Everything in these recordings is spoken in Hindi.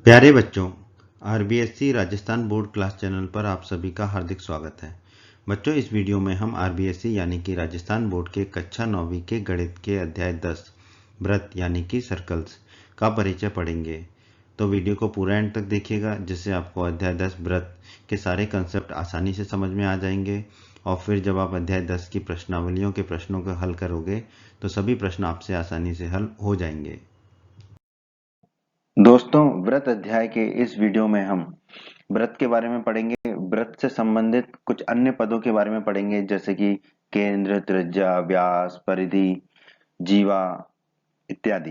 प्यारे बच्चों, RBSC Rajasthan board class channel पर आप सभी का हार्दिक स्वागत है। बच्चों, इस वीडियो में हम आरबीएससी यानी कि राजस्थान बोर्ड के कक्षा 9वीं के गणित के अध्याय 10 व्रत यानी कि सर्कल्स का परिचय पढ़ेंगे। तो वीडियो को पूरा एंड तक देखिएगा, जिससे आपको अध्याय 10 व्रत के सारे कंसेप्ट आसानी से समझ में आ जाएंगे। और फिर जब आप अध्याय 10 की प्रश्नावलियों के प्रश्नों को हल करोगे तो सभी प्रश्न आपसे आसानी से हल हो जाएंगे। दोस्तों, व्रत अध्याय के इस वीडियो में हम व्रत के बारे में पढ़ेंगे। व्रत से संबंधित कुछ अन्य पदों के बारे में पढ़ेंगे, जैसे कि केंद्र, त्रिज्या, व्यास, परिधि, जीवा इत्यादि,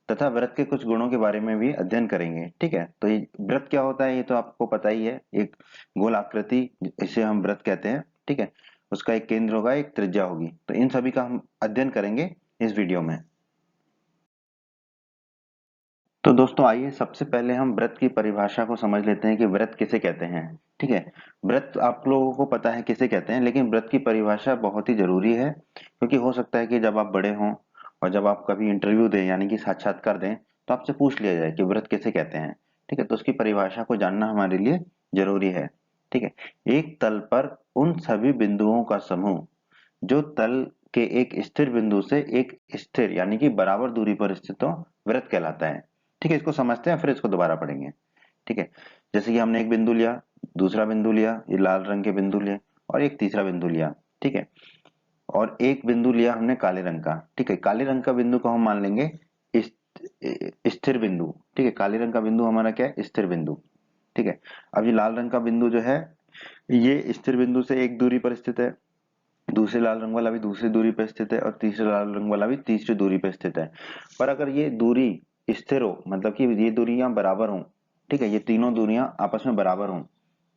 तथा व्रत के कुछ गुणों के बारे में भी अध्ययन करेंगे। ठीक है, तो ये व्रत क्या होता है ये तो आपको पता ही है। एक गोल आकृति, इसे हम व्रत कहते हैं। ठीक है, उसका एक केंद्र होगा, एक त्रिज्या होगी। तो इन सभी का हम अध्ययन करेंगे इस वीडियो में। तो दोस्तों, आइए सबसे पहले हम व्रत की परिभाषा को समझ लेते हैं कि व्रत किसे कहते हैं। ठीक है, व्रत आप लोगों को पता है किसे कहते हैं, लेकिन व्रत की परिभाषा बहुत ही जरूरी है, क्योंकि हो सकता है कि जब आप बड़े हों और जब आप कभी इंटरव्यू दें यानी कि साक्षात्कार दें, तो आपसे पूछ लिया जाए कि व्रत किसे कहते हैं। ठीक है, तो उसकी परिभाषा को जानना हमारे लिए जरूरी है। ठीक है, एक तल पर उन सभी बिंदुओं का समूह जो तल के एक स्थिर बिंदु से एक स्थिर यानी कि बराबर दूरी पर स्थित हो, वृत्त कहलाता है। ठीक है, इसको समझते हैं फिर इसको दोबारा पढ़ेंगे। ठीक है, जैसे कि हमने एक बिंदु लिया, दूसरा बिंदु लिया, ये लाल रंग के बिंदु लिए, और एक तीसरा बिंदु लिया। ठीक है, और एक बिंदु लिया हमने काले रंग का। ठीक है, काले रंग का बिंदु को हम मान लेंगे स्थिर बिंदु। ठीक है, काले रंग का बिंदु हमारा क्या है? स्थिर बिंदु। ठीक है, अब ये लाल रंग का बिंदु जो है, ये स्थिर बिंदु से एक दूरी पर स्थित है, दूसरे लाल रंग वाला भी दूसरी दूरी पर स्थित है, और तीसरे लाल रंग वाला भी तीसरी दूरी पर स्थित है। पर अगर ये दूरी स्थिर हो, मतलब कि ये दूरियां बराबर हों, ठीक है, ये तीनों दूरियां आपस में बराबर हों,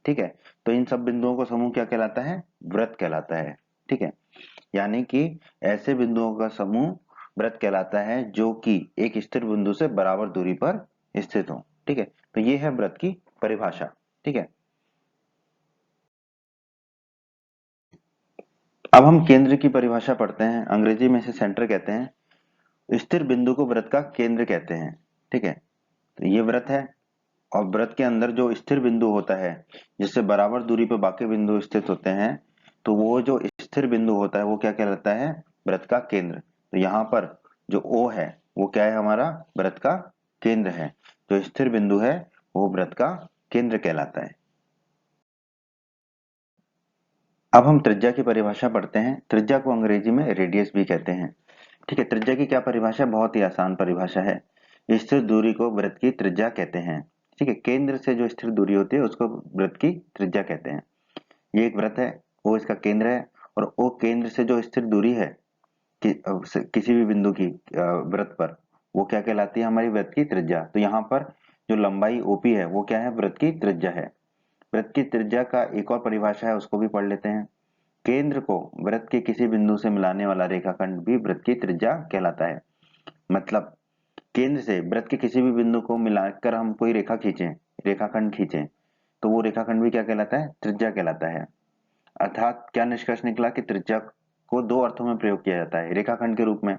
ठीक है, तो इन सब बिंदुओं का समूह क्या कहलाता है? वृत्त कहलाता है। ठीक है, यानी कि ऐसे बिंदुओं का समूह वृत्त कहलाता है जो कि एक स्थिर बिंदु से बराबर दूरी पर स्थित हो। ठीक है, तो ये है वृत्त की परिभाषा। ठीक है, अब हम केंद्र की परिभाषा पढ़ते हैं। अंग्रेजी में इसे सेंटर कहते हैं। स्थिर बिंदु को वृत्त का केंद्र कहते हैं। ठीक है, तो ये वृत्त है, और वृत्त के अंदर जो स्थिर बिंदु होता है, जिससे बराबर दूरी पर बाकी बिंदु स्थित होते हैं, तो वो जो स्थिर बिंदु होता है वो क्या कहलाता है? वृत्त का केंद्र। तो यहाँ पर जो O है वो क्या है? हमारा वृत्त का केंद्र है। जो स्थिर बिंदु है वो वृत्त का केंद्र कहलाता है। अब हम त्रिज्या की परिभाषा पढ़ते हैं। त्रिज्या को अंग्रेजी में रेडियस भी कहते हैं। ठीक है, त्रिज्या की क्या परिभाषा? बहुत ही आसान परिभाषा है। स्थिर दूरी को वृत्त की त्रिज्या कहते हैं। ठीक है, केंद्र से जो स्थिर दूरी होती है उसको वृत्त की त्रिज्या कहते हैं। ये एक वृत्त है, वो इसका केंद्र है, और वो केंद्र से जो स्थिर दूरी है किसी भी बिंदु की वृत्त पर, वो क्या कहलाती है? हमारी वृत्त की त्रिज्या। तो यहाँ पर जो लंबाई ओपी है वो क्या है? वृत्त की त्रिज्या है। वृत्त की त्रिज्या का एक और परिभाषा है, उसको भी पढ़ लेते हैं। केंद्र को वृत्त के किसी बिंदु से मिलाने वाला रेखाखंड भी वृत्त की त्रिज्या कहलाता है। मतलब केंद्र से वृत्त के किसी भी बिंदु को मिलाकर हम कोई रेखा खींचे, रेखाखंड खींचे, तो वो रेखाखंड भी क्या कहलाता है? त्रिज्या कहलाता है। अर्थात क्या निष्कर्ष निकला कि त्रिज्या को दो अर्थों में प्रयोग किया जाता है। रेखाखंड के रूप में,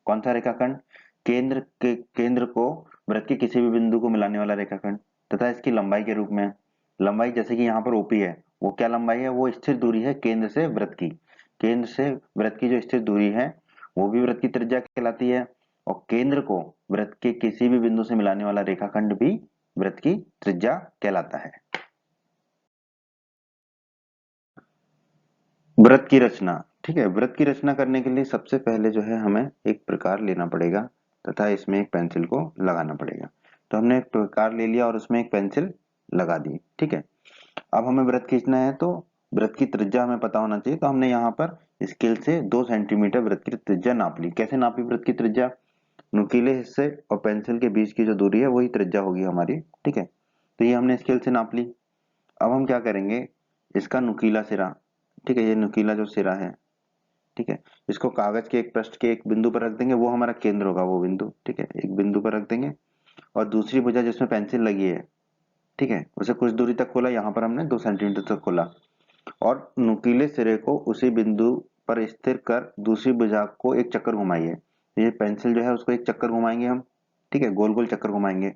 कौन सा रेखाखंड? केंद्र को वृत्त के किसी भी बिंदु को मिलाने वाला रेखाखंड, तथा इसकी लंबाई के रूप में। लंबाई जैसे कि यहाँ पर ओपी है, वो क्या लंबाई है? वो स्थिर दूरी है केंद्र से वृत्त की। केंद्र से वृत्त की जो स्थिर दूरी है वो भी वृत्त की त्रिज्या कहलाती है, और केंद्र को वृत्त के किसी भी बिंदु से मिलाने वाला रेखाखंड भी वृत्त की त्रिज्या कहलाता है। व्रत की रचना। ठीक है, व्रत की रचना करने के लिए सबसे पहले जो है हमें एक प्रकार लेना पड़ेगा, तथा इसमें एक पेंसिल को लगाना पड़ेगा। तो हमने एक प्रकार ले लिया और उसमें एक पेंसिल लगा दी। ठीक है, अब हमें व्रत खींचना है, तो व्रत की त्रिज्या हमें पता होना चाहिए। तो हमने यहाँ पर स्केल से 2 सेंटीमीटर व्रत की त्रिज्या नाप ली। कैसे नापी व्रत की त्रिज्या? नुकीले हिस्से और पेंसिल के बीच की जो दूरी है वही त्रिज्या होगी हमारी। ठीक है, तो ये हमने स्केल से नाप ली। अब हम क्या करेंगे? इसका नुकीला सिरा, ठीक है, ये नुकीला जो सिरा है, ठीक है, इसको कागज के एक पृष्ठ के एक बिंदु पर रख देंगे, वो हमारा केंद्र होगा वो बिंदु। ठीक है, एक बिंदु पर रख देंगे, और दूसरी भुजा जिसमें पेंसिल लगी है, ठीक है, उसे कुछ दूरी तक खोला। यहाँ पर हमने 2 सेंटीमीटर तक खोला, और नुकीले सिरे को उसी बिंदु पर स्थिर कर दूसरी भुजा को एक चक्कर घुमाइए। ये पेंसिल जो है उसको एक चक्कर घुमाएंगे हम। ठीक है, गोल गोल चक्कर घुमाएंगे।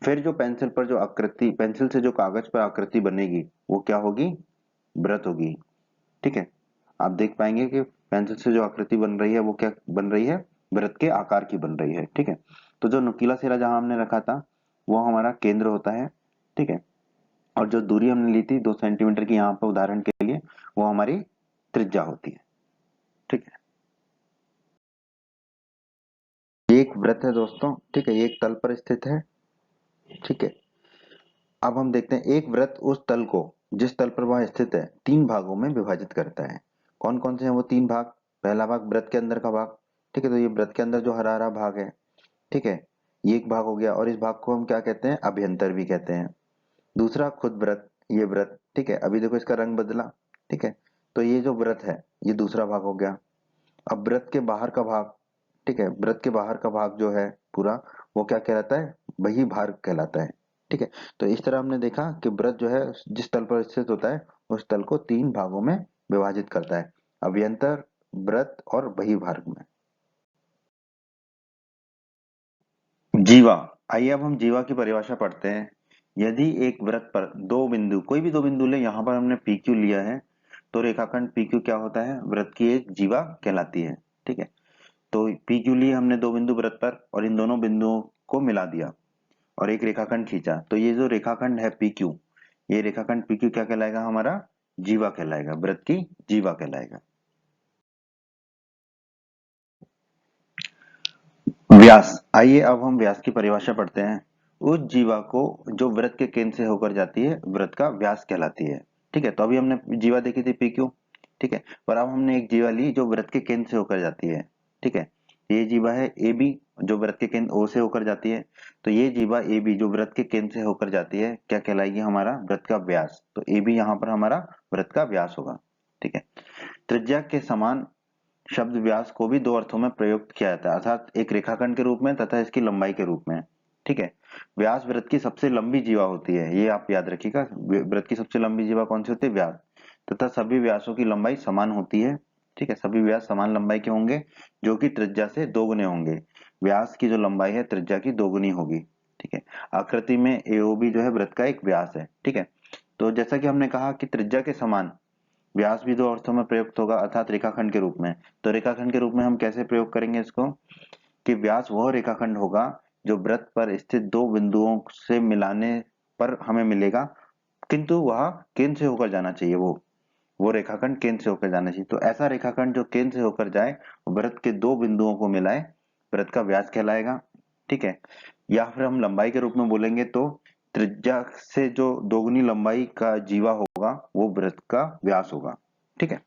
फिर जो पेंसिल पर जो आकृति, पेंसिल से जो कागज पर आकृति बनेगी वो क्या होगी, वृत्त होगी। ठीक है, आप देख पाएंगे कि पेंसिल से जो आकृति बन रही है वो क्या बन रही है, वृत्त के आकार की बन रही है। ठीक है, तो जो नुकीला सिरा जहां हमने रखा था वो हमारा केंद्र होता है। ठीक है, और जो दूरी हमने ली थी 2 सेंटीमीटर की यहाँ पर उदाहरण के लिए, वो हमारी त्रिज्या होती है। ठीक है, ये एक वृत्त है दोस्तों। ठीक है, ये एक तल पर स्थित है। ठीक है, अब हम देखते हैं एक वृत्त उस तल को, जिस तल पर वह स्थित है, 3 भागों में विभाजित करता है। कौन कौन से हैं वो 3 भाग? पहला भाग वृत्त के अंदर का भाग। ठीक है, तो ये वृत्त के अंदर जो हरा हरा भाग है, ठीक है, ये एक भाग हो गया, और इस भाग को हम क्या कहते हैं, अभ्यंतर भी कहते हैं। दूसरा खुद वृत्त, ये वृत्त। ठीक है, अभी देखो इसका रंग बदला। ठीक है, तो ये जो वृत्त है ये दूसरा भाग हो गया। अब वृत्त के बाहर का भाग, ठीक है, वृत्त के बाहर का भाग जो है पूरा, वो क्या कहलाता है, बही भाग कहलाता है। ठीक है, तो इस तरह हमने देखा कि वृत्त जो है जिस तल पर स्थित होता है उस तल को 3 भागों में विभाजित करता है, अभ्यंतर, वृत्त और बही भाग में। जीवा, आइए अब हम जीवा की परिभाषा पढ़ते हैं। यदि एक वृत्त पर दो बिंदु, कोई भी दो बिंदु ले, यहाँ पर हमने पी क्यू लिया है, तो रेखाखंड पी क्यू क्या होता है, वृत्त की एक जीवा कहलाती है। ठीक है, तो पी क्यू लिए हमने दो बिंदु वृत्त पर, और इन दोनों बिंदुओं को मिला दिया और एक रेखाखंड खींचा, तो ये जो रेखाखंड है पी क्यू, ये रेखाखंड पी क्यू क्या कहलाएगा, हमारा जीवा कहलाएगा, वृत्त की जीवा कहलाएगा। व्यास, आइए अब हम व्यास की परिभाषा पढ़ते हैं। उस जीवा को जो वृत्त के केंद्र से होकर जाती है, वृत्त का व्यास कहलाती है। ठीक है, तो अभी हमने जीवा देखी थी पी क्यू। ठीक है, पर अब हमने एक जीवा ली जो वृत्त के केंद्र से होकर जाती है। ठीक है, ये जीवा है ए बी, जो वृत्त के केंद्र ओ से होकर जाती है। तो ये जीवा ए बी जो वृत्त के केंद्र से होकर जाती है क्या कहलाएगी, हमारा वृत्त का व्यास। तो ए बी यहाँ पर हमारा वृत्त का व्यास होगा। ठीक है, त्रिज्या के समान शब्द व्यास को भी दो अर्थों में प्रयुक्त किया जाता है, अर्थात एक रेखाखंड के रूप में तथा इसकी लंबाई के रूप में। ठीक है, व्यास वृत्त की सबसे लंबी जीवा होती है, ये आप याद रखिएगा। वृत्त की सबसे लंबी जीवा कौन सी होती है, व्यास। तथा सभी व्यासों की लंबाई समान होती है। ठीक है, सभी व्यास समान लंबाई के होंगे, जो कि त्रिज्या से दोगुने होंगे। व्यास की जो लंबाई है त्रिज्या की दोगुनी होगी। ठीक है, आकृति में एओबी जो है वृत्त का एक व्यास है। ठीक है, तो जैसा कि हमने कहा कि त्रिज्या के समान व्यास भी दो अर्थों में प्रयुक्त होगा, अर्थात रेखाखंड के रूप में। तो रेखाखंड के रूप में हम कैसे प्रयोग करेंगे इसको, कि व्यास वह रेखाखंड होगा जो वृत्त पर स्थित दो बिंदुओं से मिलाने पर हमें मिलेगा, किंतु वह केंद्र से होकर जाना चाहिए, वो रेखाखंड केंद्र से होकर जाना चाहिए। तो ऐसा रेखाखंड जो केंद्र से होकर जाए, वृत्त के दो बिंदुओं को मिलाए, वृत्त का व्यास कहलाएगा। ठीक है, या फिर हम लंबाई के रूप में बोलेंगे तो त्रिज्या से जो दोगुनी लंबाई का जीवा होगा वो वृत्त का व्यास होगा। ठीक है,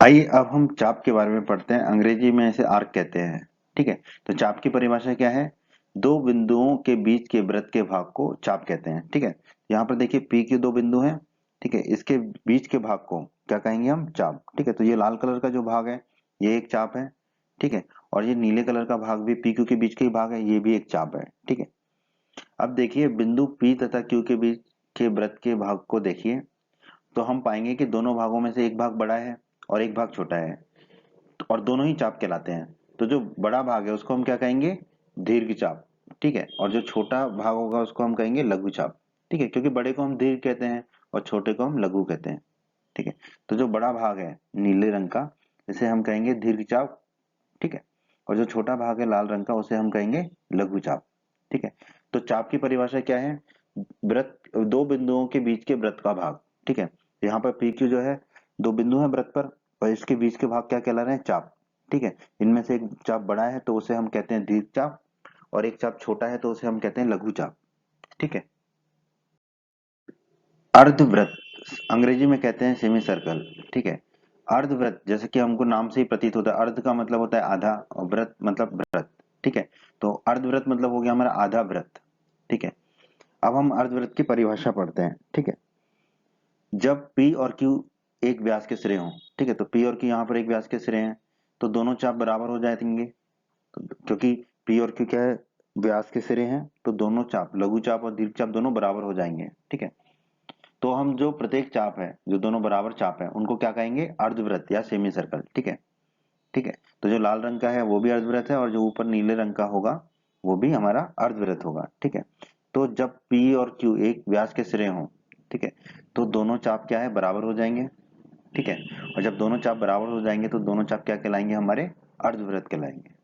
आइए अब हम चाप के बारे में पढ़ते हैं। अंग्रेजी में इसे आर्क कहते हैं। ठीक है, तो चाप की परिभाषा क्या है, दो बिंदुओं के बीच के वृत्त के भाग को चाप कहते हैं। ठीक है, यहाँ पर देखिए पी के दो बिंदु हैं। ठीक है, इसके बीच के भाग को क्या कहेंगे हम, चाप। ठीक है, तो ये लाल कलर का जो भाग है ये एक चाप है। ठीक है, और ये नीले कलर का भाग भी पी क्यू के बीच का ही भाग है, ये भी एक चाप है। ठीक है, अब देखिए बिंदु पी तथा क्यू के बीच के वृत्त के भाग को देखिए, तो हम पाएंगे कि दोनों भागों में से एक भाग बड़ा है और एक भाग छोटा है, और दोनों ही चाप कहलाते हैं। तो जो बड़ा भाग है उसको हम क्या कहेंगे, दीर्घ चाप। ठीक है, और जो छोटा भाग होगा उसको हम कहेंगे लघु चाप। ठीक है, क्योंकि बड़े को हम दीर्घ कहते हैं और छोटे को हम लघु कहते हैं। ठीक है, तो जो बड़ा भाग है नीले रंग का, इसे हम कहेंगे दीर्घ चाप। ठीक है, और जो छोटा भाग है लाल रंग का, उसे हम कहेंगे लघु चाप। ठीक है, तो चाप की परिभाषा क्या है, वृत्त, दो बिंदुओं के बीच के वृत्त का भाग। ठीक है, यहाँ पर पी क्यू जो है, दो बिंदु है वृत्त पर और इसके बीच के भाग क्या कहला रहे हैं, चाप। ठीक है, इनमें से एक चाप बड़ा है तो उसे हम कहते हैं दीर्घ चाप, और एक चाप छोटा है तो उसे हम कहते हैं लघु चाप। ठीक है, अर्धवृत्त, अंग्रेजी में कहते हैं सेमी सर्कल। ठीक है, अर्धवृत्त जैसे कि हमको नाम से ही प्रतीत होता है, अर्ध का मतलब होता है आधा और वृत्त मतलब वृत्त। ठीक है, तो अर्धवृत्त मतलब हो गया हमारा आधा वृत्त। ठीक है, अब हम अर्धवृत्त की परिभाषा पढ़ते हैं। ठीक है, जब P और Q एक व्यास के सिरे हों, ठीक है, तो P और Q यहाँ पर एक व्यास के सिरे हैं, तो दोनों चाप बराबर हो जाएंगे। तो क्योंकि P और Q क्या है, व्यास के सिरे हैं, तो दोनों चाप लघु चाप और दीर्घ चाप दोनों बराबर हो जाएंगे। ठीक है, तो हम जो प्रत्येक चाप है, जो दोनों बराबर चाप है, उनको क्या कहेंगे, अर्धवृत्त या सेमी सर्कल। ठीक है, ठीक है। तो जो लाल रंग का है वो भी अर्धवृत्त है और जो ऊपर नीले रंग का होगा वो भी हमारा अर्धवृत्त होगा। ठीक है। तो जब P और Q एक व्यास के सिरे हों, ठीक है, तो दोनों चाप क्या है, बराबर हो जाएंगे। ठीक है। और जब दोनों चाप बराबर हो जाएंगे तो दोनों चाप क्या कहलाएंगे, हमारे अर्धवृत्त कहलाएंगे।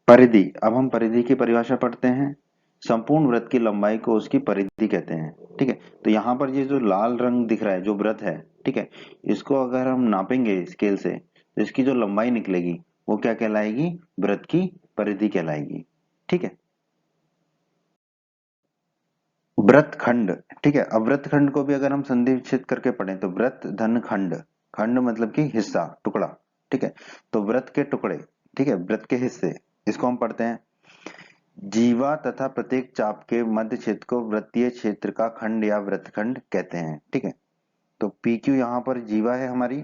परिधि, अब हम परिधि की परिभाषा पढ़ते हैं। संपूर्ण वृत्त की लंबाई को उसकी परिधि कहते हैं। ठीक है। तो यहाँ पर ये जो लाल रंग दिख रहा है जो वृत्त है, ठीक है, इसको अगर हम नापेंगे स्केल से तो इसकी जो लंबाई निकलेगी वो क्या कहलाएगी, वृत्त की परिधि कहलाएगी। ठीक है। वृत्त खंड, ठीक है। अब वृत्त खंड को भी अगर हम संधि विच्छेद करके पढ़ें तो वृत्त धन खंड, खंड मतलब कि हिस्सा, टुकड़ा। ठीक है। तो वृत्त के टुकड़े, ठीक है, वृत्त के हिस्से, इसको हम पढ़ते हैं। जीवा तथा प्रत्येक चाप के मध्य क्षेत्र को वृत्तीय क्षेत्र का खंड या वृत्तखंड कहते हैं। ठीक है। तो PQ यहाँ पर जीवा है हमारी,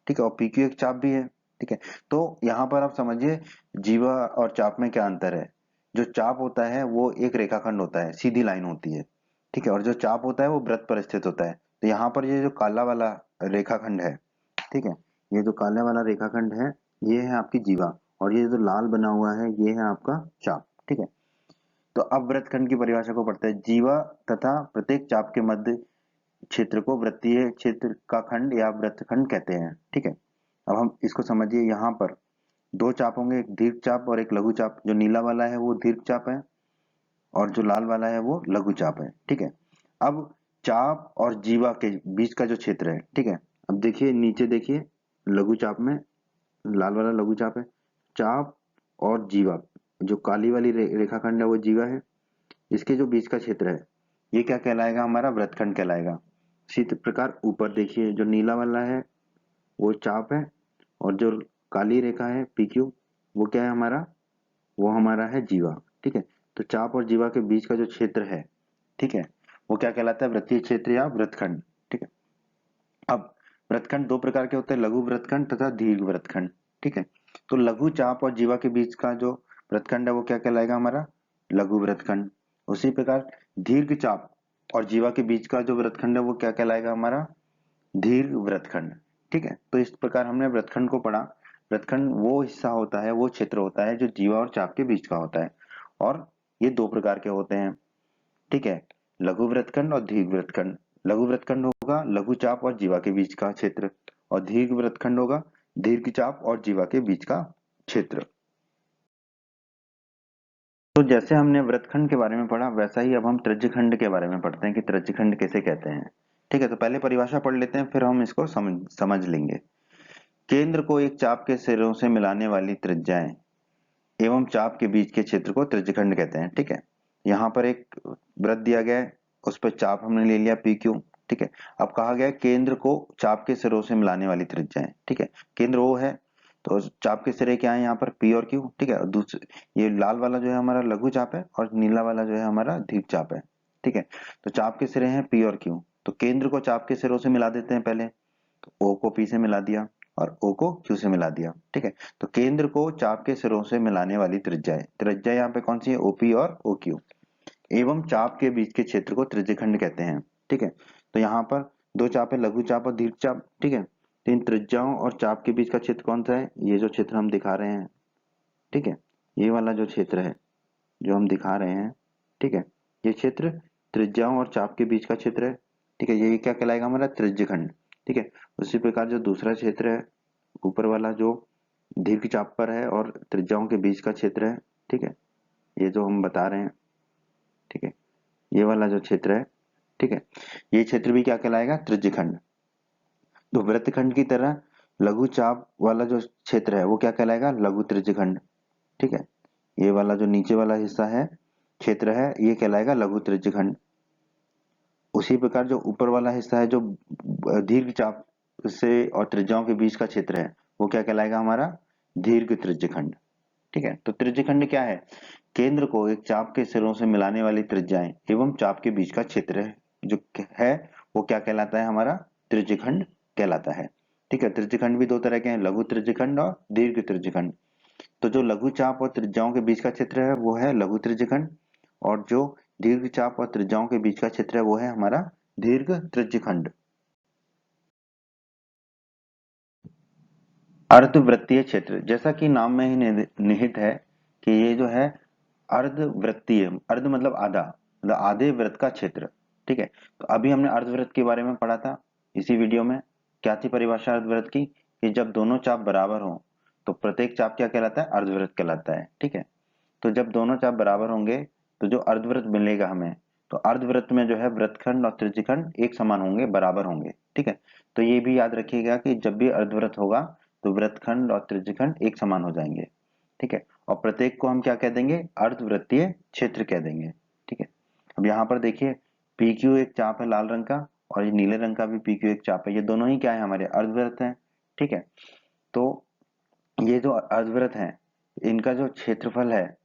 ठीक है, और PQ एक चाप भी है। ठीक है। तो यहाँ पर आप समझिए जीवा और चाप में क्या अंतर है। जो चाप होता है वो एक रेखाखंड होता है, सीधी लाइन होती है। ठीक है। और जो चाप होता है वो वृत्त पर स्थित होता है। तो यहाँ पर ये जो काला वाला रेखाखंड है, ठीक है, ये जो काला वाला रेखाखंड है ये है आपकी जीवा, और ये जो लाल बना हुआ है ये है आपका चाप। ठीक है। तो अब वृत्तखंड की परिभाषा को पढ़ते हैं। जीवा तथा प्रत्येक चाप के मध्य क्षेत्र को वृत्तीय क्षेत्र का खंड या वृत्तखंड कहते हैं। ठीक है। अब हम इसको समझिए, यहाँ पर दो चाप होंगे, एक दीर्घ चाप और एक लघु चाप। जो नीला वाला है वो दीर्घ चाप है और जो लाल वाला है वो लघु चाप है। ठीक है। अब चाप और जीवा के बीच का जो क्षेत्र है, ठीक है, अब देखिए नीचे देखिए, लघु चाप में लाल वाला लघु चाप है, चाप और जीवा, जो काली वाली रेखाखंड है वो जीवा है, इसके जो बीच का क्षेत्र है ये क्या कहलाएगा, हमारा वृत्तखंड कहलाएगा। इसी प्रकार ऊपर देखिए जो नीला वाला है वो चाप है और जो काली रेखा है PQ वो क्या है हमारा, वो हमारा है जीवा। ठीक है। तो चाप और जीवा के बीच का जो क्षेत्र है, ठीक है, वो क्या कहलाता है, वृत्तीय क्षेत्र या वृत्तखंड। ठीक है। अब वृत्तखंड दो प्रकार के होते हैं, लघु वृत्तखंड तथा दीर्घ वृत्तखंड। ठीक है। तो लघु चाप और जीवा के बीच का जो वृत्तखंड है वो क्या कहलाएगा, हमारा लघु वृत्तखंड। उसी प्रकार दीर्घ चाप और जीवा के बीच का जो वृत्तखंड है वो क्या कहलाएगा, हमारा दीर्घ वृत्तखंड। ठीक है। तो इस प्रकार हमने वृत्तखंड को पढ़ा। वृत्तखंड वो हिस्सा होता है, वो क्षेत्र होता है जो जीवा और चाप के बीच का होता है, और ये दो प्रकार के होते हैं। ठीक है। लघु वृत्तखंड और दीर्घ वृत्तखंड। लघु वृत्तखंड होगा लघु चाप और जीवा के बीच का क्षेत्र, और दीर्घ वृत्तखंड होगा दीर्घ चाप और जीवा के बीच का क्षेत्र। तो जैसे हमने वृत्तखंड के बारे में पढ़ा वैसा ही अब हम त्रिज्यखंड के बारे में पढ़ते हैं कि त्रिज्यखंड किसे कहते हैं। ठीक है। तो पहले परिभाषा पढ़ लेते हैं फिर हम इसको समझ लेंगे। केंद्र को एक चाप के सिरों से मिलाने वाली त्रिज्याएं एवं चाप के बीच के क्षेत्र को त्रिज्यखंड कहते हैं। ठीक है। यहाँ पर एक वृत्त दिया गया है, उस पर चाप हमने ले लिया PQ। ठीक है। अब कहा गया है केंद्र को चाप के सिरों से मिलाने वाली त्रिज्याएं। ठीक है। केंद्र O है तो चाप के सिरे क्या है यहाँ पर P और Q। ठीक है। और दूसरे ये लाल वाला जो है हमारा लघु चाप है और नीला वाला जो है हमारा दीर्घ चाप है। ठीक है। तो चाप के सिरे हैं P और Q, तो केंद्र को चाप के सिरों से मिला देते हैं पहले। तो O को P से मिला दिया और O को Q से मिला दिया। ठीक है। तो केंद्र को चाप के सिरों से मिलाने वाली त्रिज्याएं, त्रिज्या यहाँ पे कौन सी है, OP और OQ, एवं चाप के बीच के क्षेत्र को त्रिज्यखंड कहते हैं। ठीक है। तो यहाँ पर दो चाप है, लघु चाप और दीर्घ चाप। ठीक है। तो इन त्रिज्याओं और चाप के बीच का क्षेत्र कौन सा है, ये जो क्षेत्र हम दिखा रहे हैं। ठीक है। ये वाला जो क्षेत्र है जो हम दिखा रहे हैं, ठीक है, ये क्षेत्र त्रिज्याओं और चाप के बीच का क्षेत्र है। ठीक है। ये क्या कहलाएगा, हमारा त्रिज्यखंड। ठीक है। उसी प्रकार जो दूसरा क्षेत्र है ऊपर वाला जो दीर्घ चाप पर है और त्रिज्याओं के बीच का क्षेत्र है, ठीक है, ये जो हम बता रहे हैं, ठीक है, ये वाला जो क्षेत्र है, ठीक है, ये क्षेत्र भी क्या कहलाएगा, त्रिज्यखंड। तो वृत्तखंड की तरह लघु चाप वाला जो क्षेत्र है वो क्या कहलाएगा, लघु त्रिज्यखंड। ठीक है। ये वाला जो नीचे वाला हिस्सा है क्षेत्र है ये कहलाएगा लघु त्रिज्यखंड। उसी प्रकार जो ऊपर वाला हिस्सा है जो दीर्घ चाप से और त्रिज्याओं के बीच का क्षेत्र है वो क्या कहलाएगा, हमारा दीर्घ त्रिज्यखंड। ठीक है। तो त्रिज्यखंड क्या है, केंद्र को एक चाप के सिरों से मिलाने वाली त्रिज्याएं एवं चाप के बीच का क्षेत्र है जो है वो क्या कहलाता है, हमारा त्रिज्यखंड कहलाता है। ठीक है। त्रिज्यखंड भी दो तरह के हैं, लघु त्रिज्यखंड और दीर्घ त्रिज्यखंड। तो जो लघु चाप और त्रिज्याओं के बीच का क्षेत्र है वो है लघु त्रिज्यखंड, और जो दीर्घ चाप और त्रिज्याओं के बीच का क्षेत्र है वो है हमारा दीर्घ त्रिज्यखंड। अर्धवृत्तीय क्षेत्र, जैसा कि नाम में ही निहित है कि ये जो है अर्धवृत्तीय, अर्ध मतलब आधा, मतलब आधे वृत्त का क्षेत्र। ठीक है, तो अभी हमने अर्धवृत्त के बारे में पढ़ा था इसी वीडियो में। क्या थी परिभाषा अर्धवृत्त की? कि जब दोनों चाप बराबर हों तो प्रत्येक चाप क्या कहलाता है? अर्धवृत्त कहलाता है। ठीक है, तो जब दोनों चाप बराबर होंगे तो जो अर्धवृत्त मिलेगा हमें, तो अर्धवृत्त में जो है वृत्तखंड और त्रिज्यखंड एक समान होंगे, बराबर होंगे। ठीक है, तो ये भी याद रखिएगा कि जब भी अर्धवृत्त होगा तो वृत्तखंड और त्रिज्यखंड एक समान हो जाएंगे। ठीक है, और प्रत्येक को हम क्या कह देंगे? अर्धवृत्तीय क्षेत्र कह देंगे। ठीक है, अब यहाँ पर देखिए पी क्यू एक चाप है लाल रंग का, और ये नीले रंग का भी पी क्यू एक चाप है, ये दोनों ही क्या है? हमारे अर्धवृत्त हैं। ठीक है, तो ये जो अर्धवृत्त हैं इनका जो क्षेत्रफल है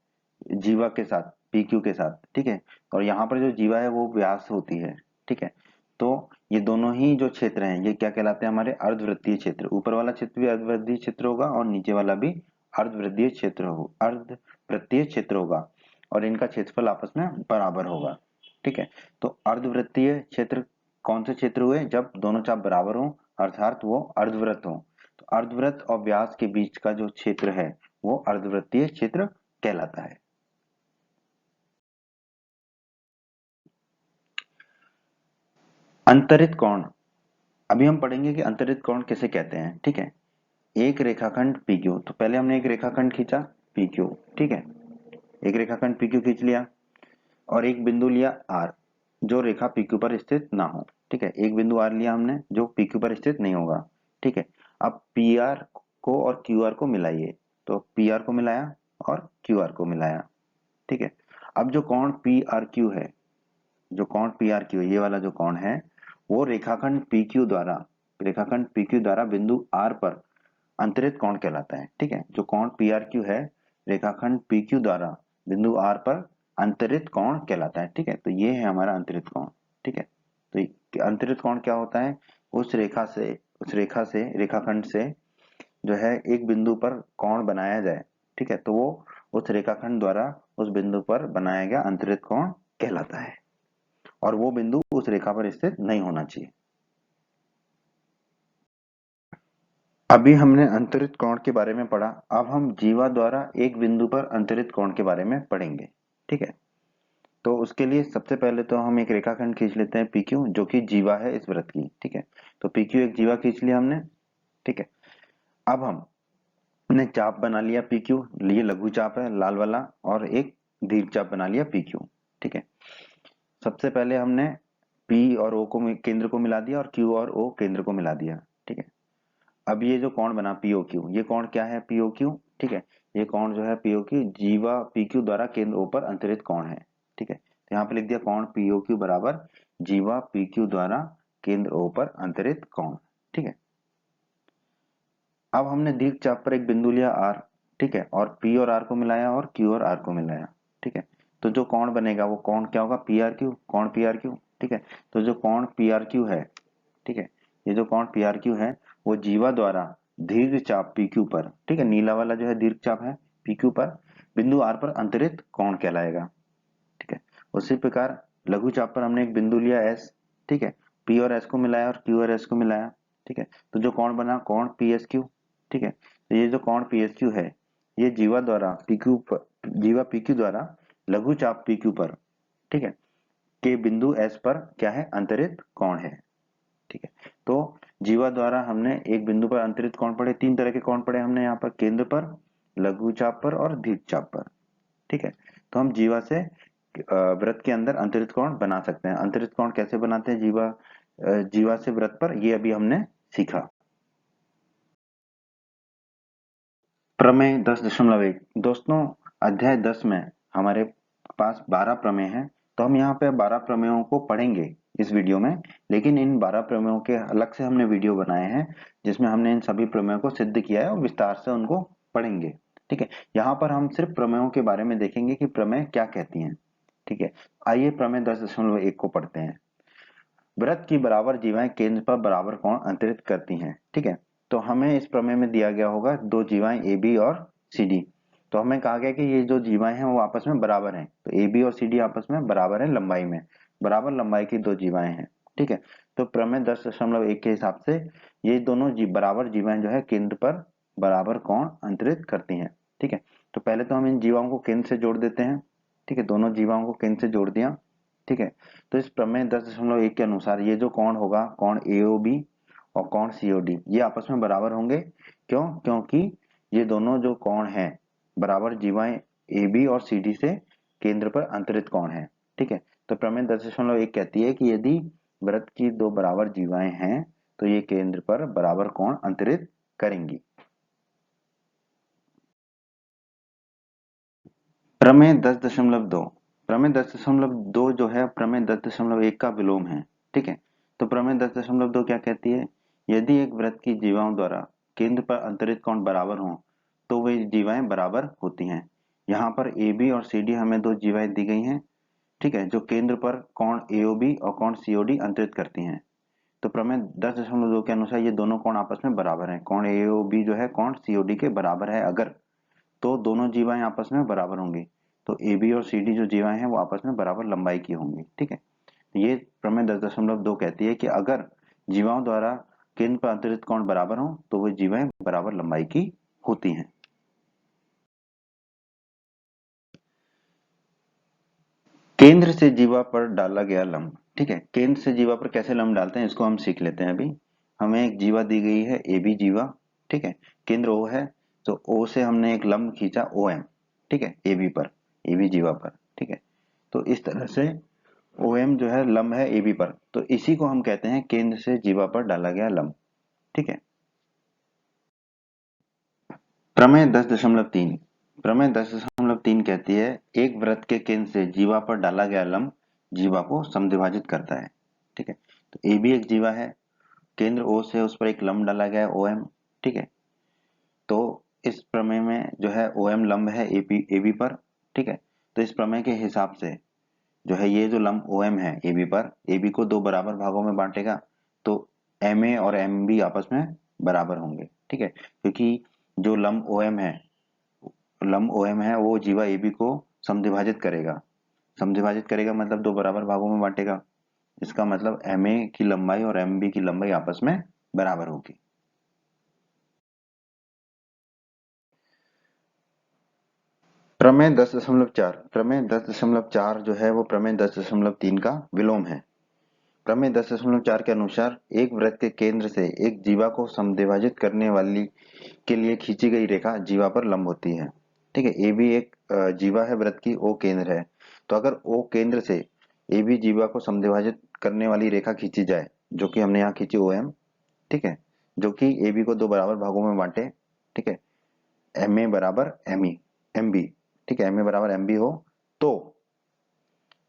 जीवा के साथ, पी क्यू के साथ, ठीक है, और यहाँ पर जो जीवा है वो व्यास होती है। ठीक है, तो ये दोनों ही जो क्षेत्र हैं ये क्या कहलाते हैं? हमारे अर्धवृत्तीय क्षेत्र। ऊपर वाला क्षेत्र भी अर्धवृत्तीय क्षेत्र होगा और नीचे वाला भी अर्धवृत्तीय क्षेत्र हो, अर्धवृत्तीय क्षेत्र होगा, और इनका क्षेत्रफल आपस में बराबर होगा। ठीक है, तो अर्धवृत्तीय क्षेत्र कौन से क्षेत्र हुए? जब दोनों चाप बराबर हों, अर्थात वो अर्धवृत्त हो। तो अर्धवृत्त और व्यास के बीच का जो क्षेत्र है वो अर्धवृत्तीय क्षेत्र कहलाता है। अंतरित कोण, अभी हम पढ़ेंगे कि अंतरित कोण किसे कहते हैं। ठीक है, एक रेखाखंड PQ, तो पहले हमने एक रेखाखंड खींचा PQ। ठीक है, एक रेखाखंड PQ खींच लिया और एक बिंदु लिया R जो रेखा PQ पर स्थित ना हो। ठीक है, एक बिंदु R लिया हमने जो PQ पर स्थित नहीं होगा। ठीक है, अब PR को और QR को मिलाइए, तो PR को मिलाया और QR को मिलाया। ठीक है, अब जो कोण PRQ है, जो कोण PRQ, ये वाला जो कोण है वो रेखाखंड PQ द्वारा बिंदु R पर अंतरित कोण कहलाता है। ठीक है, जो कोण PRQ है रेखाखंड PQ द्वारा बिंदु R पर अंतरित कोण कहलाता है। ठीक है, तो ये है हमारा अंतरित कोण। ठीक है, तो अंतरित कोण क्या होता है? उस रेखा से रेखाखंड से जो है एक बिंदु पर कोण बनाया जाए। ठीक है, तो वो उस रेखाखंड द्वारा उस बिंदु पर बनाया गया अंतरित कोण कहलाता है, और वो बिंदु उस रेखा पर स्थित नहीं होना चाहिए। अभी हमने अंतरित कोण के बारे में पढ़ा, अब हम जीवा द्वारा एक बिंदु पर अंतरित कोण के बारे में पढ़ेंगे। ठीक है, तो उसके लिए सबसे पहले तो हम एक रेखाखंड खींच लेते हैं PQ जो कि जीवा है इस वृत्त की। ठीक है, तो PQ एक जीवा खींच लिया हमने। ठीक है, अब हमने चाप बना लिया PQ, ये लघु चाप है लाल वाला, और एक दीर्घ चाप बना लिया PQ। ठीक है, सबसे पहले हमने P और O को केंद्र को मिला दिया और Q और O केंद्र को मिला दिया। ठीक है, अब ये जो कोण बना POQ, ये कोण क्या है? POQ। ठीक है, ये कोण जो है POQ जीवा PQ द्वारा केंद्र O पर अंतरित कोण है। ठीक है, तो यहाँ पे लिख दिया कोण POQ बराबर जीवा PQ द्वारा केंद्र O पर अंतरित कोण। ठीक है, अब हमने दीर्घ चाप पर एक बिंदु लिया R। ठीक है, और P और R को मिलाया और Q और R को मिलाया। ठीक है, तो जो कोण बनेगा वो कोण क्या होगा? PRQ, कोण PRQ। ठीक है, तो जो कोण PRQ है, ठीक है, ये जो कोण PRQ है वो जीवा द्वारा दीर्घ चाप PQ पर, ठीक है, नीला वाला जो है दीर्घ चाप है PQ पर बिंदु R पर अंतरित कोण कहलाएगा। ठीक है, उसी प्रकार लघु चाप पर हमने एक बिंदु लिया S। ठीक है, P और S को मिलाया और Q और S को मिलाया। ठीक है, तो जो कोण बना कोण PSQ। ठीक है, तो ये जो कोण PSQ है ये जीवा PQ द्वारा लघु चाप PQ पर, ठीक है, के बिंदु S पर क्या है? अंतरित कोण है। ठीक है, तो जीवा द्वारा हमने एक बिंदु पर अंतरित कोण पढ़े, तीन तरह के कोण पढ़े हमने यहाँ पर, केंद्र पर, लघु चाप पर और दीर्घ चाप पर। ठीक है, तो हम जीवा से वृत्त के अंदर अंतरित कोण बना सकते हैं। अंतरित कोण कैसे बनाते हैं जीवा से वृत्त पर, ये अभी हमने सीखा। प्रमेय 10.1 दोस्तों, अध्याय 10 में हमारे पास 12 प्रमेय हैं, तो हम यहाँ पे 12 प्रमेयों को पढ़ेंगे इस वीडियो में। लेकिन इन 12 प्रमेयों के अलग से हमने वीडियो बनाए हैं जिसमें हमने इन सभी प्रमेयों को सिद्ध किया है और विस्तार से उनको पढ़ेंगे। ठीक है, यहाँ पर हम सिर्फ प्रमेयों के बारे में देखेंगे कि प्रमेय क्या कहती हैं। ठीक है, आइए प्रमेय 10.1 को पढ़ते हैं। वृत्त की बराबर जीवाएं केंद्र पर बराबर कोण अंतरित करती हैं। ठीक है, तो हमें इस प्रमेय में दिया गया होगा दो जीवाएं AB और CD। तो हमें कहा गया कि ये जो जीवाएं हैं वो आपस में बराबर हैं, तो AB और CD आपस में बराबर है लंबाई में, बराबर लंबाई की दो जीवाएं हैं। ठीक है, तो प्रमेय 10.1 के हिसाब से ये दोनों बराबर जीवाएं जो है केंद्र पर बराबर कोण अंतरित करती हैं। ठीक है, तो पहले तो हम इन जीवाओं को केंद्र से जोड़ देते हैं। ठीक है, दोनों जीवाओं को केंद्र से जोड़ दिया। ठीक है, तो इस प्रमेय 10.1 के अनुसार ये जो कोण होगा, कोण एओबी और कोण सीओडी, ये आपस में बराबर होंगे। क्यों? क्योंकि ये दोनों जो कोण हैं बराबर जीवाएं ए बी और सी डी से केंद्र पर अंतरित कोण है। ठीक है, तो प्रमेय 10.1 कहती है कि यदि वृत्त की दो बराबर जीवाएं हैं तो ये केंद्र पर बराबर कोण अंतरित करेंगी। प्रमेय 10.2, प्रमेय 10.2 जो है प्रमेय 10.1 का विलोम है। ठीक है, तो प्रमेय 10.2 क्या कहती है? यदि एक वृत्त की जीवाओं द्वारा केंद्र पर अंतरित कोण बराबर हों तो वे जीवाएं बराबर होती हैं। यहाँ पर ए बी और सी डी हमें दो जीवाएं दी गई हैं। ठीक है, जो केंद्र पर कोण एओबी और कोण सीओडी अंतरित करती हैं। तो प्रमेय 10.2 के अनुसार ये दोनों कोण आपस में बराबर हैं। कोण एओबी जो है कोण सीओडी के बराबर है अगर, तो दोनों जीवाएं आपस में बराबर होंगी। तो ए बी और सी डी जो जीवाएं हैं वो आपस में बराबर लंबाई की होंगी। ठीक है, ये प्रमेय 10.2 कहती है कि अगर जीवाओं द्वारा केंद्र पर अंतरित कोण बराबर हो तो वो जीवाएं बराबर लंबाई की होती हैं। केंद्र से जीवा पर डाला गया लंब। ठीक है, केंद्र से जीवा पर कैसे लंब डालते हैं इसको हम सीख लेते हैं अभी। हमें एक जीवा दी गई है ए बी जीवा। ठीक है, केंद्र ओ है, तो ओ से हमने एक लंब खींचा ओ एम। ठीक है, ए बी पर, ए बी जीवा पर। ठीक है, तो इस तरह से ओ एम जो है लंब है ए बी पर, तो इसी को हम कहते हैं केंद्र से जीवा पर डाला गया लंब। ठीक है, प्रमेय 10.3, प्रमेय 10.3 कहती है एक वृत्त के केंद्र से जीवा पर डाला गया लंब जीवा को समद्विभाजित करता है। ठीक है, तो ए भी एक जीवा है, केंद्र ओ से उस पर एक लंब डाला गया है ओ एम। ठीक है, तो इस प्रमेय में जो है ओ एम लंब है ए बी पर। ठीक है, तो इस प्रमेय के हिसाब से जो है ये जो लंब ओ एम है ए बी पर, ए बी को दो बराबर भागों में बांटेगा, तो एम ए और एम बी आपस में बराबर होंगे। ठीक है, क्योंकि जो लंब ओ एम है, लंब ओ एम है वो जीवा ए बी को समद्विभाजित करेगा। समद्विभाजित करेगा मतलब दो बराबर भागों में बांटेगा। इसका मतलब एम ए की लंबाई और एम बी की लंबाई आपस में बराबर होगी। प्रमेय 10.4, प्रमेय 10.4 जो है वो प्रमेय 10.3 का विलोम है। प्रमेय 10.4 के अनुसार एक वृत्त के केंद्र से एक जीवा को समद्विभाजित करने वाली के लिए खींची गई रेखा जीवा पर लंब होती है। ठीक है, ए बी एक जीवा है वृत्त की, ओ केंद्र है, तो अगर ओ केंद्र से ए बी जीवा को समद्विभाजित करने वाली रेखा खींची जाए, जो कि हमने यहाँ खींची ओ एम। ठीक है, जो कि ए बी को दो बराबर भागों में बांटे। ठीक है, एम ए बराबर एम ई एम बी। ठीक है, एम ए बराबर एम बी हो तो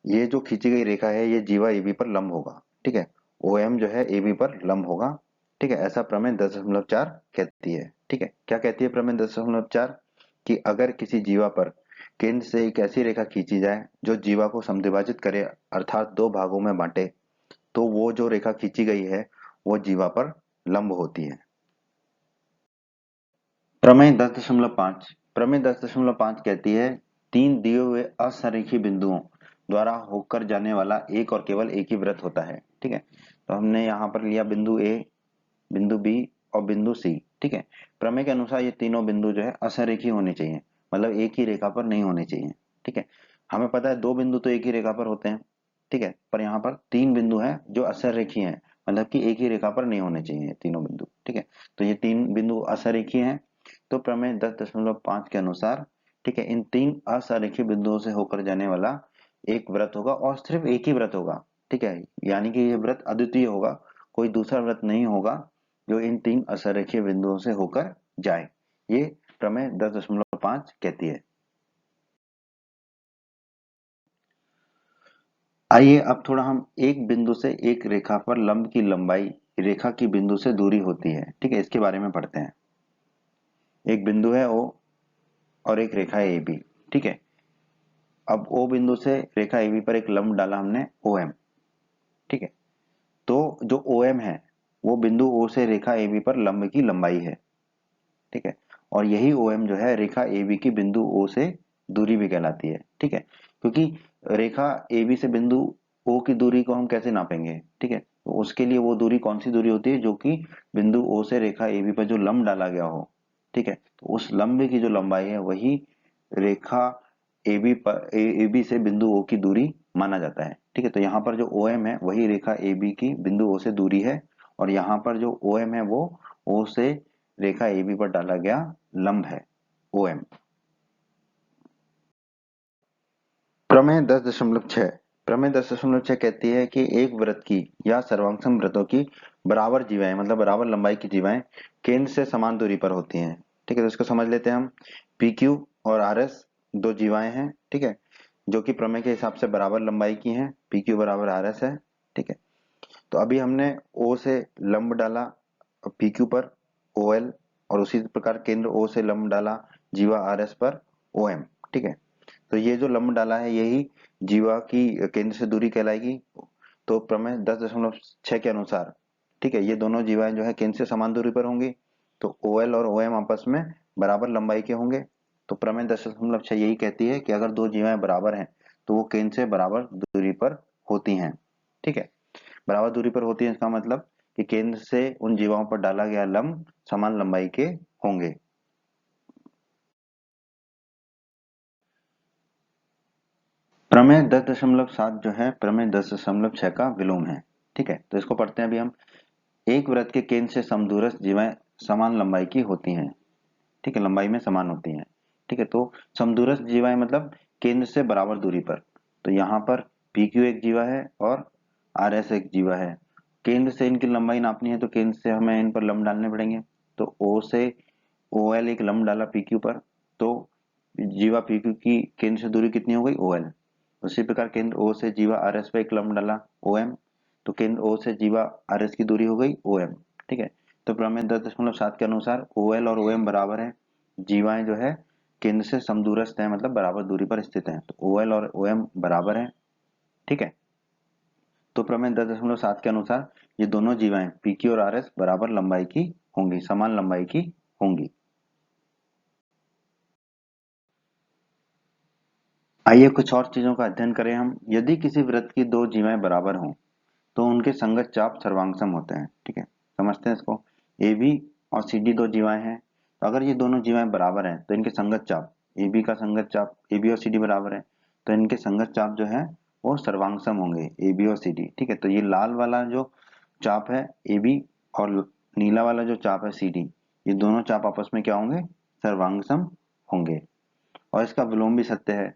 ये जो खींची गई रेखा है ये जीवा ए बी पर लंब होगा। ठीक है, ओ एम जो है ए बी पर लंब होगा। ठीक है, ऐसा प्रमेय 10.4 कहती है। ठीक है, क्या कहती है प्रमेय 10.4? कि अगर किसी जीवा पर केंद्र से एक ऐसी रेखा खींची जाए जो जीवा को समद्विभाजित करे अर्थात दो भागों में बांटे, तो वो जो रेखा खींची गई है वो जीवा पर लंब होती है। प्रमेय 10.5, प्रमेय 10.5 कहती है तीन दिए हुए असंरेखीय बिंदुओं द्वारा होकर जाने वाला एक और केवल एक ही वृत्त होता है। ठीक है, तो हमने यहाँ पर लिया बिंदु ए, बिंदु बी और बिंदु सी। ठीक है, प्रमेय के अनुसार ये तीनों बिंदु जो है असंरेखीय होने चाहिए, मतलब एक ही रेखा पर नहीं होने चाहिए। ठीक है, हमें पता है दो बिंदु तो एक ही रेखा पर होते हैं। ठीक है, पर यहाँ पर तीन बिंदु हैं जो असंरेखीय हैं, मतलब कि एक ही रेखा पर नहीं होने चाहिए तीनों बिंदु। ठीक है, तो ये तीन बिंदु असंरेखीय हैं, तो प्रमेय 10.5 के अनुसार ठीक है इन तीन असंरेखीय बिंदुओं से होकर जाने वाला एक वृत्त होगा और सिर्फ एक ही वृत्त होगा। ठीक है, यानी कि ये वृत्त अद्वितीय होगा, कोई दूसरा वृत्त नहीं होगा जो इन तीन असंरेखीय बिंदुओं से होकर जाए। ये प्रमेय 10.5 कहती है। आइए अब थोड़ा हम एक बिंदु से एक रेखा पर लंब की लंबाई रेखा की बिंदु से दूरी होती है, ठीक है, इसके बारे में पढ़ते हैं। एक बिंदु है ओ और एक रेखा है ए बी। ठीक है, अब ओ बिंदु से रेखा ए बी पर एक लंब डाला हमने ओ एम। ठीक है, तो जो ओ एम है वो बिंदु ओ से रेखा ए बी पर लंब की लंबाई है। ठीक है, और यही ओ एम जो है रेखा ए बी की बिंदु ओ से दूरी भी कहलाती है। ठीक है, क्योंकि रेखा ए बी से बिंदु ओ की दूरी को हम कैसे नापेंगे? ठीक है, तो उसके लिए वो दूरी कौन सी दूरी होती है? जो कि बिंदु ओ से रेखा ए बी पर जो लंब डाला गया हो ठीक है। तो उस लंब की जो लंबाई है वही रेखा AB से बिंदु O की दूरी माना जाता है। ठीक है, तो यहाँ पर जो OM है वही रेखा AB की बिंदु O से दूरी है, और यहाँ पर जो OM है वो O से रेखा AB पर डाला गया लंब है, OM। प्रमेय 10.6। प्रमेय 10.6 कहती है कि एक वृत्त की या सर्वांग वृत्तों की बराबर जीवाएं, मतलब बराबर लंबाई की जीवाएं केंद्र से समान दूरी पर होती हैं। ठीक है, तो इसको समझ लेते हैं हम। PQ और RS दो जीवाएं हैं, ठीक है, जो कि प्रमेय के हिसाब से बराबर लंबाई की हैं। PQ बराबर RS है। ठीक है, तो अभी हमने O से लंब डाला PQ पर OL, और उसी प्रकार केंद्र O से लंब डाला जीवा RS पर OM। ठीक है, तो ये जो लंब डाला है यही जीवा की केंद्र से दूरी कहलाएगी। तो प्रमेय 10.6 के अनुसार, ठीक है, ये दोनों जीवाएं जो है केंद्र से समान दूरी पर होंगी, तो OL और OM आपस में बराबर लंबाई के होंगे। तो प्रमेय 10.6 यही कहती है कि अगर दो जीवाएं बराबर हैं तो वो केंद्र से बराबर दूरी पर होती हैं। ठीक है, बराबर दूरी पर होती है इसका मतलब कि केंद्र से उन जीवाओं पर डाला गया लंब समान लंबाई के होंगे। प्रमेय 10.7 जो है प्रमेय 10.6 का विलोम है। ठीक है, तो इसको पढ़ते हैं अभी हम। एक वृत्त के केंद्र से समदूरस्थ जीवाएं समान लंबाई की होती हैं। ठीक है, लंबाई में समान होती हैं। ठीक है, तो समदूरस्थ जीवाएं मतलब केंद्र से बराबर दूरी पर। तो यहाँ पर PQ एक जीवा है और RS एक जीवा है। केंद्र से इनकी लंबाई नापनी है तो केंद्र से हमें इन पर लंब डालने पड़ेंगे। तो O से OL एक लंब डाला PQ पर, तो जीवा PQ की केंद्र से दूरी कितनी हो गई, OL। उसी प्रकार केंद्र O से जीवा RS पे एक लंब डाला OM, तो केंद्र O से जीवा RS की दूरी हो गई OM। ठीक है, तो प्रमेय 10.7 के अनुसार OL और OM बराबर है। जीवाएं जो है केंद्र से समदूरस्थ है, मतलब बराबर दूरी पर स्थित है, तो OL और OM बराबर है। ठीक है, तो प्रमेय 10.7 के अनुसार ये दोनों जीवाएं PQ और RS बराबर लंबाई की होंगी, समान लंबाई की होंगी। आइए कुछ और चीजों का अध्ययन करें हम। यदि किसी वृत्त की दो जीवाएं बराबर हों तो उनके संगत चाप सर्वांगसम होते हैं। ठीक है, समझते हैं इसको। AB और CD दो जीवाएं हैं, तो अगर ये दोनों जीवाएं बराबर हैं तो इनके संगत चाप, AB का संगत चाप, AB और CD बराबर है तो इनके संगत चाप जो है वो सर्वांगसम होंगे, AB और CD। ठीक है, तो ये लाल वाला जो चाप है AB और नीला वाला जो चाप है CD, ये दोनों चाप आपस में क्या होंगे, सर्वांगसम होंगे। और इसका विलोम भी सत्य है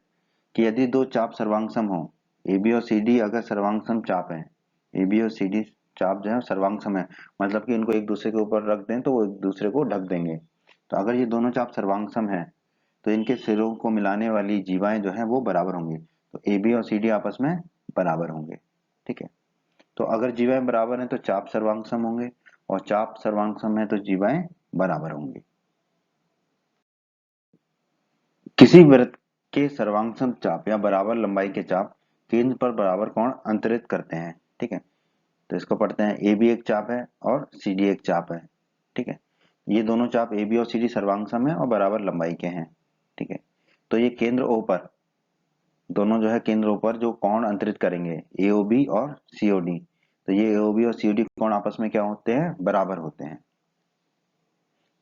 कि यदि दो चाप सर्वांगसम हो, AB और CD अगर सर्वांगसम चाप है, AB और CD चाप जो है सर्वांगसम है, मतलब कि इनको एक दूसरे के ऊपर रख दें तो वो एक दूसरे को ढक देंगे। तो अगर ये दोनों चाप सर्वांगसम है तो इनके सिरों को मिलाने वाली जीवाएं जो है वो बराबर होंगी, तो AB और CD आपस में बराबर होंगे। ठीक है, तो अगर जीवाएं बराबर हैं तो चाप सर्वांगसम होंगे, और चाप सर्वांगसम है तो जीवाएं बराबर होंगी। किसी वृत्त के सर्वांगसम चाप या बराबर लंबाई के चाप केंद्र पर बराबर कोण अंतरित करते हैं। ठीक है, तो इसको पढ़ते हैं। AB एक चाप है और CD एक चाप है। ठीक है, ये दोनों चाप AB और CD सर्वांगसम है और बराबर लंबाई के हैं। ठीक है, तो ये केंद्र O पर, दोनों जो है केंद्र O पर जो कोण अंतरित करेंगे AOB और COD, तो ये AOB और COD कोण आपस में क्या होते हैं, बराबर होते हैं।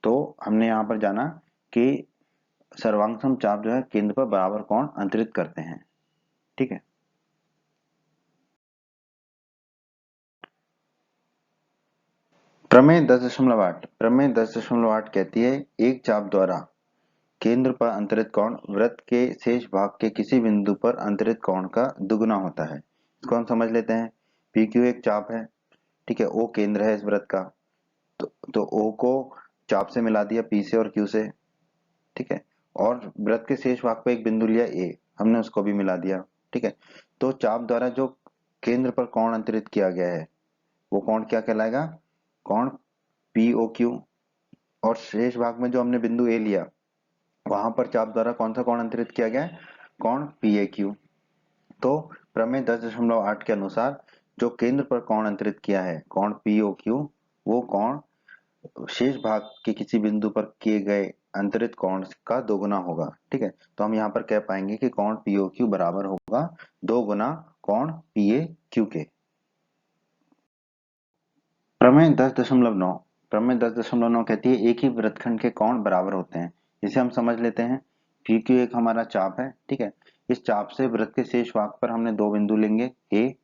तो हमने यहाँ पर जाना कि सर्वांगसम चाप जो है केंद्र पर बराबर कोण अंतरित करते हैं। ठीक है, प्रमेय 10.8। प्रमेय 10.8 कहती है एक चाप द्वारा केंद्र पर अंतरित कोण वृत्त के शेष भाग के किसी बिंदु पर अंतरित कोण का दुगुना होता है। इसको हम समझ लेते हैं। PQ एक चाप है, ठीक है, O केंद्र है इस वृत्त का, तो O को चाप से मिला दिया P से और Q से। ठीक है, और वृत्त के शेष भाग पर एक बिंदु लिया A, हमने उसको भी मिला दिया। ठीक है, तो चाप द्वारा जो केंद्र पर कोण अंतरित किया गया है वो कोण क्या कहलाएगा, कोण POQ। और शेष भाग में जो हमने बिंदु A लिया वहां पर चाप द्वारा कौन सा कोण अंतरित किया गया है, कोण PAQ। तो प्रमेय 10.8 के अनुसार जो केंद्र पर कोण अंतरित किया है कोण POQ, वो कोण शेष भाग के किसी बिंदु पर किए गए अंतरित कोण का दोगुना होगा। ठीक है, तो हम यहाँ पर कह पाएंगे कि कोण POQ बराबर होगा 2 गुना कोण PAQ के। प्रमेय 10.9। प्रमेय 10.9 कहती है एक ही वृत्तखंड के कोण बराबर होते हैं। इसे हम समझ लेते हैं। पी क्यू एक हमारा चाप है, ठीक है। इस चाप से वृत्त के शेष भाग पर हमने दो बिंदु लेंगे ए,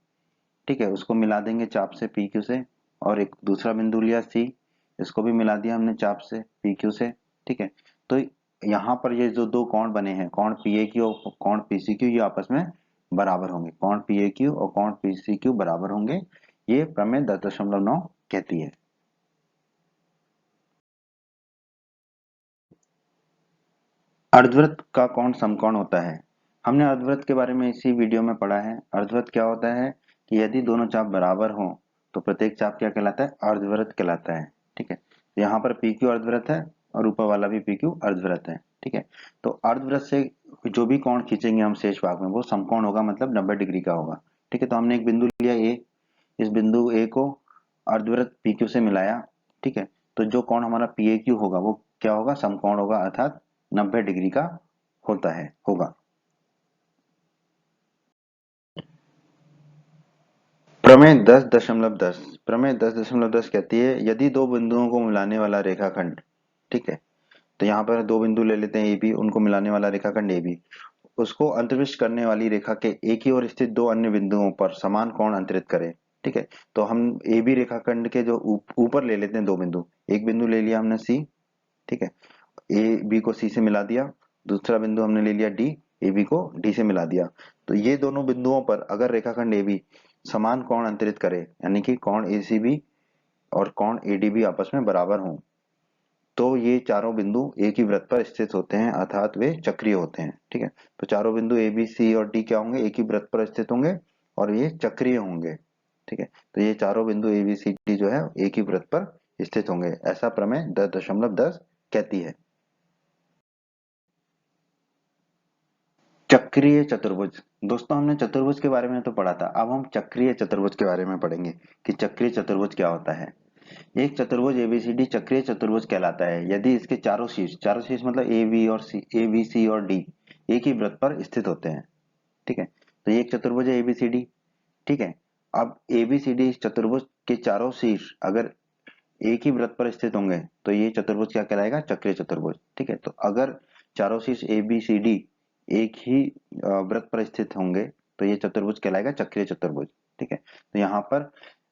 ठीक है, उसको मिला देंगे चाप से पी क्यू से, और एक दूसरा बिंदु लिया सी, इसको भी मिला दिया हमने चाप से पी क्यू से, ठीक है। तो यहाँ पर ये जो दो कोण बने हैं, कोण पी ए क्यू और कोण पी सी क्यू, ये आपस में बराबर होंगे। कोण पी ए क्यू और कोण पी सी क्यू बराबर होंगे, ये प्रमेय 10.9 कहती है। अर्धवृत्त का कोण समकोण होता है। हमने अर्धवृत्त के बारे में इसी वीडियो में पढ़ा है। अर्धवृत्त क्या होता है कि यदि दोनों चाप बराबर हों तो प्रत्येक चाप क्या कहलाता है, अर्धवृत्त कहलाता है, ठीक है। तो यहाँ पर पी क्यू अर्धवृत्त है और ऊपर वाला भी पी क्यू अर्धवृत्त है, ठीक है। तो अर्धवृत्त से जो भी कोण खींचेंगे हम शेष भाग में वो समकोण होगा, मतलब 90 डिग्री का होगा, ठीक है। तो हमने एक बिंदु लिया ए, इस बिंदु ए को अर्धवृत्त पी क्यू से मिलाया, ठीक है। तो जो कोण हमारा पी ए क्यू होगा वो क्या होगा, समकोण होगा, अर्थात 90 डिग्री का होता है, होगा। प्रमेय 10.10 प्रमेय 10.10 कहती है यदि दो बिंदुओं को मिलाने वाला रेखाखंड, ठीक है। तो यहाँ पर दो बिंदु ले लेते हैं ए बी, उनको मिलाने वाला रेखाखंड ए बी, उसको अंतर्विष्ट करने वाली रेखा के एक ही ओर स्थित दो अन्य बिंदुओं पर समान कोण अंतरित करे, ठीक है। तो हम ए बी रेखाखंड के जो ऊपर ले लेते हैं दो बिंदु, एक बिंदु ले लिया हमने सी, ठीक है, ए बी को सी से मिला दिया, दूसरा बिंदु हमने ले लिया डी, ए बी को डी से मिला दिया। तो ये दोनों बिंदुओं पर अगर रेखाखंड ए बी समान कोण अंतरित करे, यानी कि कोण ए सी बी और कोण ए डी बी आपस में बराबर हों, तो ये चारों बिंदु एक ही वृत्त पर स्थित होते हैं, अर्थात वे चक्रीय होते हैं, ठीक है। तो चारों बिंदु ए बी सी और डी क्या होंगे, एक ही वृत्त पर स्थित होंगे और ये चक्रीय होंगे, ठीक है। तो ये चारों बिंदु ए बी सी डी जो है एक ही वृत्त पर स्थित होंगे, ऐसा प्रमेय 10.10 कहती है। चक्रीय चतुर्भुज। दोस्तों हमने चतुर्भुज के बारे में तो पढ़ा था, अब हम चक्रीय चतुर्भुज के बारे में पढ़ेंगे कि चक्रीय चतुर्भुज क्या होता है। एक चतुर्भुज एबीसीडी चक्रीय चतुर्भुज कहलाता है यदि इसके चारों शीर्ष मतलब ए बी और सी, ए बी सी और डी एक ही वृत्त पर स्थित होते हैं, ठीक है। तो ये एक चतुर्भुज है एबीसीडी, ठीक है। अब एबीसीडी इस चतुर्भुज के चारों शीर्ष अगर एक ही वृत्त पर स्थित होंगे तो ये चतुर्भुज क्या कहलाएगा, चक्रीय चतुर्भुज, ठीक है। तो अगर चारों शीर्ष ए बी सी डी एक ही वृत्त पर स्थित होंगे तो ये चतुर्भुज कहलाएगा चक्रीय चतुर्भुज, ठीक है। तो यहाँ पर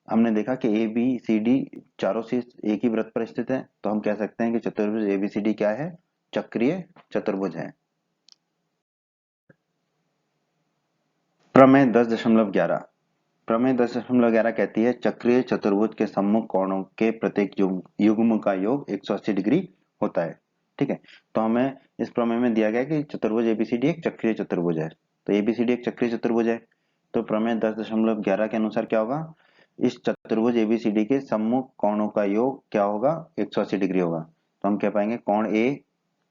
हमने देखा कि ए बी सी डी चारों शीर्ष एक ही वृत्त पर स्थित है, तो हम कह सकते हैं कि चतुर्भुज ए बी सी डी क्या है, चक्रीय चतुर्भुज है। प्रमेय 10.11 प्रमेय 10.11 कहती है चक्रीय चतुर्भुज के सम्मुख कोणों के प्रत्येक युग्म का योग 180 डिग्री होता है, ठीक है। तो हमें इस प्रमेय में दिया गया है कि चतुर्भुज एबीसीडी एक चक्रीय चतुर्भुज है, तो एबीसीडी एक चक्रीय चतुर्भुज है। तो प्रमेय 10.11 के अनुसार क्या होगा, इस चतुर्भुज एबीसीडी के सम्मुख कोणों का योग क्या होगा, 180 डिग्री होगा। तो हम कह पाएंगे कोण ए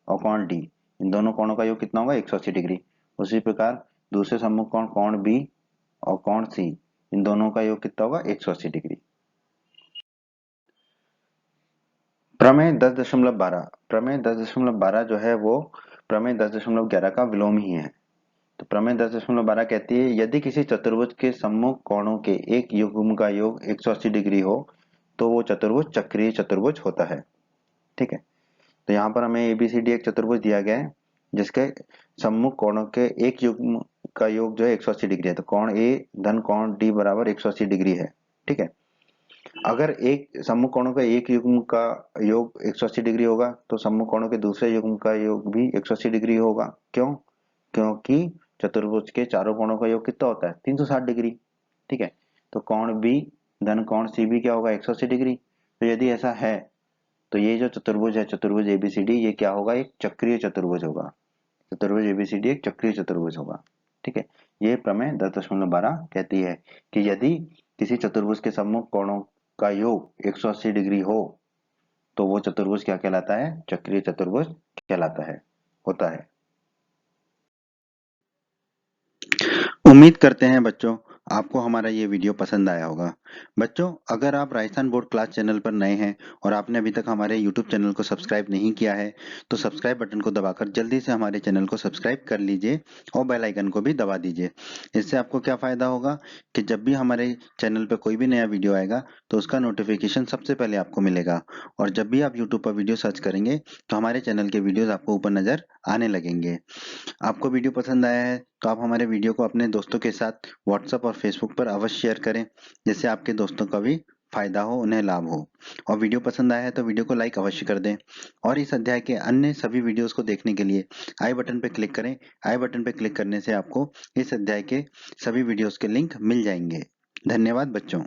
और कोण डी, इन दोनों कोणों का योग कितना होगा, 180 डिग्री। उसी प्रकार दूसरे सम्मुख कोण कोण बी और कोण सी, इन दोनों का योग कितना होगा, 180 डिग्री। प्रमेय 10.12 प्रमेय 10.12 जो है वो प्रमेय 10.11 का विलोम ही है। तो प्रमेय 10.12 कहती है यदि किसी चतुर्भुज के सम्मुख कोणों के एक युग्म का योग 180 डिग्री हो तो वो चतुर्भुज चक्रीय चतुर्भुज होता है, ठीक है। तो यहाँ पर हमें एबीसीडी एक चतुर्भुज दिया गया है जिसके सम्मुख कोणों के एक युग्म का योग जो है 180 डिग्री है। तो कोण ए धन कोण डी बराबर 180 डिग्री है, ठीक है। अगर एक सम्मुख कोणों का एक युग्म का योग 180 डिग्री होगा तो सम्मुख कोणों के दूसरे युग्म का योग भी 180 डिग्री होगा। क्यों, क्योंकि चतुर्भुज के चारों कोणों का योग कितना होता है, 360 डिग्री, ठीक है। तो कोण बी धन कोण सी भी क्या होगा, 180 डिग्री। तो यदि ऐसा है तो ये जो चतुर्भुज है, चतुर्भुज एबीसीडी, ये क्या होगा, एक चक्रीय चतुर्भुज होगा। चतुर्भुज एबीसीडी एक चक्रीय चतुर्भुज होगा, ठीक है। ये प्रमेय 10.12 कहती है कि यदि किसी चतुर्भुज के सम्मुख कोणों का योग 180 डिग्री हो तो वो चतुर्भुज क्या कहलाता है, चक्रीय चतुर्भुज कहलाता है, होता है। उम्मीद करते हैं बच्चों आपको हमारा ये वीडियो पसंद आया होगा। बच्चों, अगर आप राजस्थान बोर्ड क्लास चैनल पर नए हैं और आपने अभी तक हमारे YouTube चैनल को सब्सक्राइब नहीं किया है, तो सब्सक्राइब बटन को दबाकर जल्दी से हमारे चैनल को सब्सक्राइब कर लीजिए और बेल आइकन को भी दबा दीजिए। इससे आपको क्या फ़ायदा होगा कि जब भी हमारे चैनल पर कोई भी नया वीडियो आएगा, तो उसका नोटिफिकेशन सबसे पहले आपको मिलेगा और जब भी आप YouTube पर वीडियो सर्च करेंगे, तो हमारे चैनल के वीडियोज़ आपको ऊपर नज़र आने लगेंगे। आपको वीडियो पसंद आया है तो आप हमारे वीडियो को अपने दोस्तों के साथ व्हाट्सएप और फेसबुक पर अवश्य शेयर करें, जिससे आपके दोस्तों का भी फायदा हो, उन्हें लाभ हो। और वीडियो पसंद आया है तो वीडियो को लाइक अवश्य कर दें और इस अध्याय के अन्य सभी वीडियोस को देखने के लिए आई बटन पर क्लिक करें। आई बटन पर क्लिक करने से आपको इस अध्याय के सभी वीडियोस के लिंक मिल जाएंगे। धन्यवाद बच्चों।